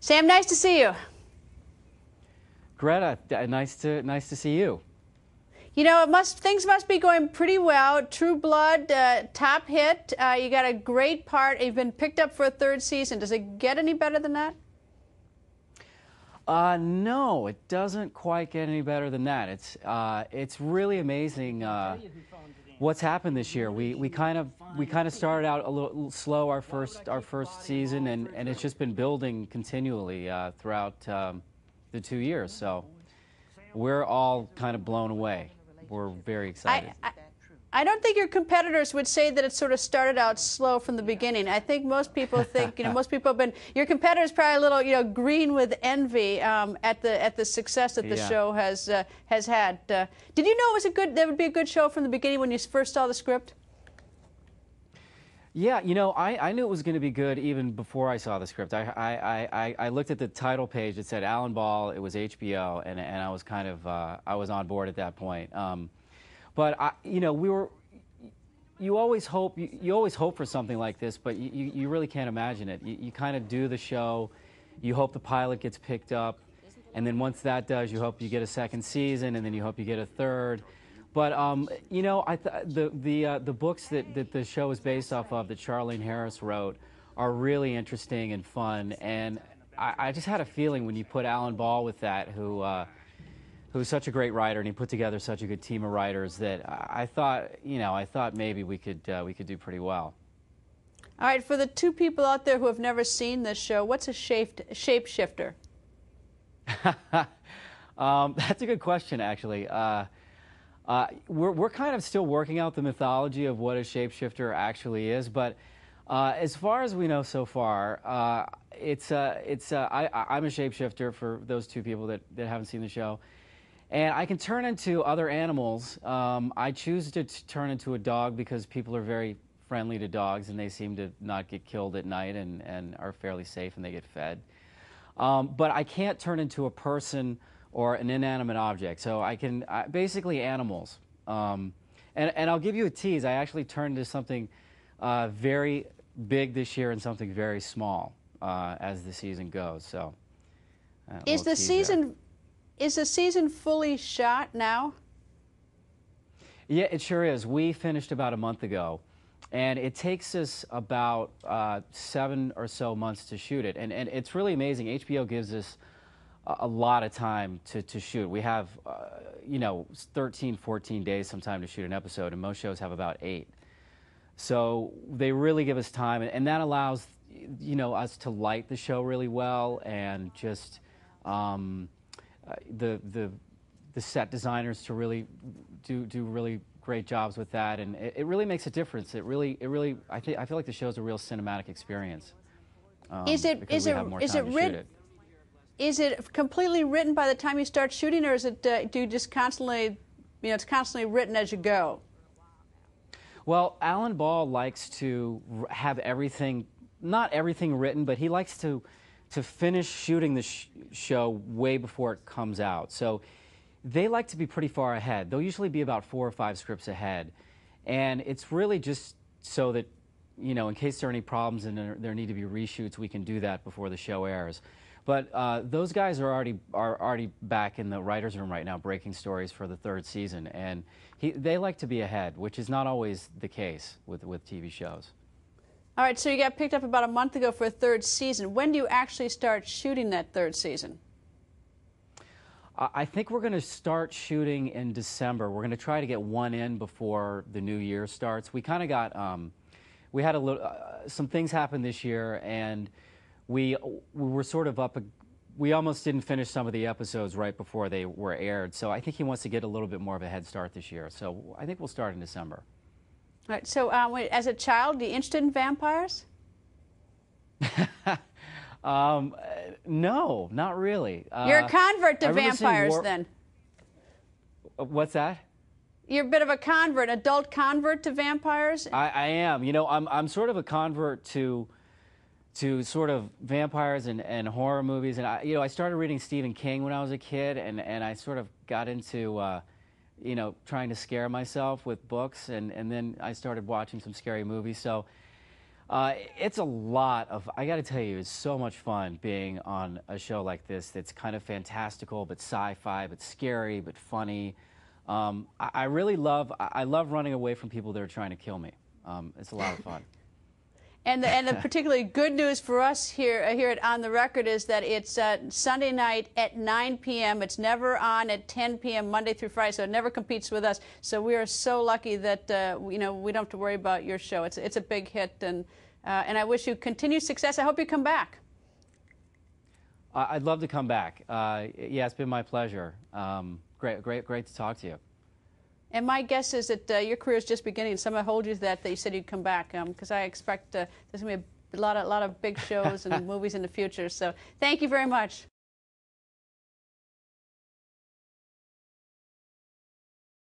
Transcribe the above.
Sam, nice to see you. Greta, nice to see you. You know, things must be going pretty well. True Blood, top hit. You got a great part. You've been picked up for a third season. Does it get any better than that? No, it doesn't quite get any better than that. It's really amazing what's happened this year. We kind of started out a little slow our first season, and it's just been building continually throughout the 2 years. So we're all kind of blown away. We're very excited. I don't think your competitors would say that it sort of started out slow from the beginning. I think most people think, most people have been, your competitors probably a little, green with envy at the success that the show has had. Did you know that would be a good show from the beginning when you first saw the script? Yeah, I knew it was going to be good even before I saw the script. I looked at the title page. It said Alan Ball. It was HBO, and I was kind of I was on board at that point. But you always hope for something like this, but you really can't imagine it. You kind of do the show, you hope the pilot gets picked up, and then once that does, you hope you get a second season, and then you hope you get a third. But the books that the show is based off of, that Charlene Harris wrote, are really interesting and fun. And I just had a feeling when you put Alan Ball with that, who's such a great writer, and he put together such a good team of writers, that I thought maybe we could do pretty well. All right, for the two people out there who have never seen this show, what's a shapeshifter? That's a good question, actually. We're kind of still working out the mythology of what a shapeshifter actually is, but as far as we know so far, I'm a shapeshifter, for those two people that haven't seen the show. And I can turn into other animals. I choose to turn into a dog because people are very friendly to dogs, and they seem to not get killed at night and are fairly safe, and they get fed. But I can't turn into a person or an inanimate object. So I can, basically animals. And I'll give you a tease. I actually turned into something very big this year and something very small as the season goes. So is the season fully shot now? Yeah, it sure is. We finished about a month ago, and it takes us about 7 or so months to shoot it. And it's really amazing. HBO gives us a lot of time to shoot. We have, 13, 14 days sometime to shoot an episode, and most shows have about 8. So they really give us time, and that allows, us to light the show really well, and just the set designers to really do really great jobs with that, and it really makes a difference. It really, I feel like the show's a real cinematic experience. Is it Is it completely written by the time you start shooting, or is it do you just constantly, it's constantly written as you go? Well, Alan Ball likes to have everything, not everything written, but he likes to finish shooting the show way before it comes out. So they like to be pretty far ahead. They'll usually be about 4 or 5 scripts ahead, and it's really just so that, in case there are any problems and there need to be reshoots, we can do that before the show airs. But those guys are already back in the writer's room right now, breaking stories for the 3rd season, and they like to be ahead, which is not always the case with TV shows. All right, so you got picked up about a month ago for a 3rd season. When do you actually start shooting that 3rd season? I think we're going to start shooting in December. We're going to try to get one in before the new year starts. We kind of got, we had some things happen this year, and we were sort of we almost didn't finish some of the episodes right before they were aired. So I think he wants to get a little bit more of a head start this year. So I think we'll start in December. All right. So as a child, are you interested in vampires? No, not really. You're a convert to vampires, then. What's that? You're a bit of a convert, adult convert to vampires? I am. I'm sort of a convert to sort of vampires and horror movies, and I started reading Stephen King when I was a kid, and I sort of got into trying to scare myself with books, and then I started watching some scary movies. So It's a lot of, I got to tell you, it's so much fun being on a show like this that's kind of fantastical, but sci-fi, but scary, but funny. I really love, I love running away from people that are trying to kill me. It's a lot of fun. And the particularly good news for us here at On the Record is that it's Sunday night at 9 p.m. It's never on at 10 p.m. Monday through Friday, so it never competes with us. So we are so lucky that we don't have to worry about your show. It's a big hit, and I wish you continued success. I hope you come back. I'd love to come back. Yeah, it's been my pleasure. Great to talk to you. And my guess is that your career is just beginning. Someone hold you to that you said you'd come back, because I expect there's going to be a lot of big shows and movies in the future. So thank you very much.